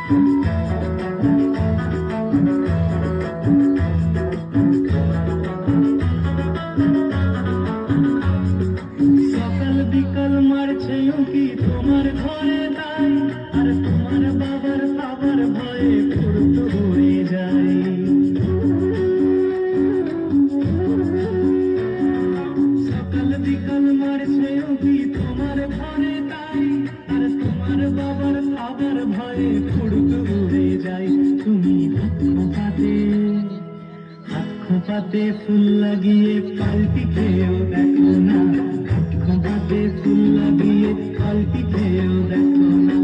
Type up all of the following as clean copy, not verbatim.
সকাল বিকাল মারছে উঁকি তোমার ঘরে তাই, আর তোমার বাবার খাবার ভয়ে ফুরত উড়ে যায়। সকাল বিকাল মারছে উঁকি তোমার ঘরে তাই, আর তোমার বাবার খাবার ভয়ে ফুরত উড়ে যায়। তুমি হাত খোঁপাতে ফুল লাগিয়ে পাল্টি খেয়েও দেখো না, খোঁপাতে ফুল লাগিয়ে পাল্টি খেয়েও দেখো না।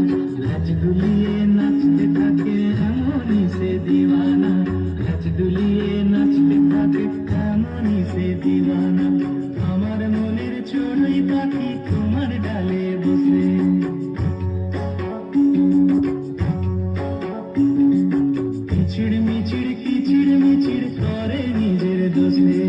লাজ দুলিয়ে নাচতে থাকে এমনই সে দিওয়ানা, লাজ দুলিয়ে নাচতে থাকে এমনই সে দিওয়ানা। আমার মনের চড়ুই পাখি তোমার ডালে বসে, কিচিড় মিচিড় করে নিজের দোষে।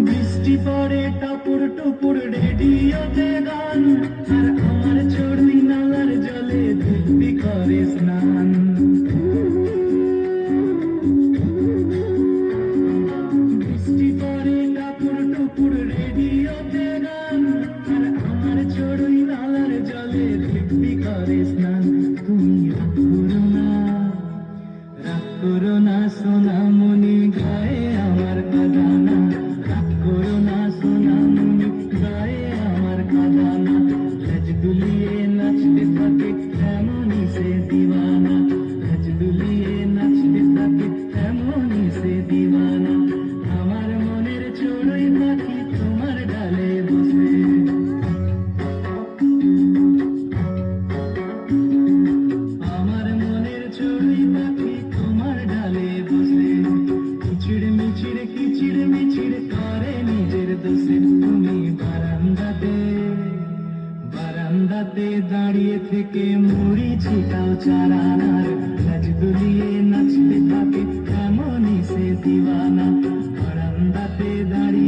বৃষ্টি পড়ে টাপুর টুপুর রেডিওতে গান, আর আমার চড়ুই নালার জলে দিব্যি করে স্নান। বৃষ্টি পড়ে টাপুর টুপুর রেডিওতে গান, আর আমার চড়ুই নালার জলে দিব্যি করে স্নান। তুমি রাগ করো না সোনামণি গায়ে আমার কাঁদানা, রাগ করো না সোনামণি গায়ে আমার কাঁদানা। লাজ দুলিয়ে নাচতে থাকে এমনই সে দিওয়ানা, লাজ দুলিয়ে নাচতে থাকে এমনই সে দিওয়ানা। আমার মনের চড়ুই পাখি তোমার ডালে বসে, আমার মনের চড়ুই পাখি তোমার ডালে বসে। কিচিড় মিচিড় করে নিজের দোষে। তুমি বারান্দাতে দাঁড়িয়ে থেকে মুড়ি ছিটাও চারানার, লাজ দুলিয়ে নাচতে থাকে এমনই সে দিওয়ানা। বারান্দাতে দাঁড়িয়ে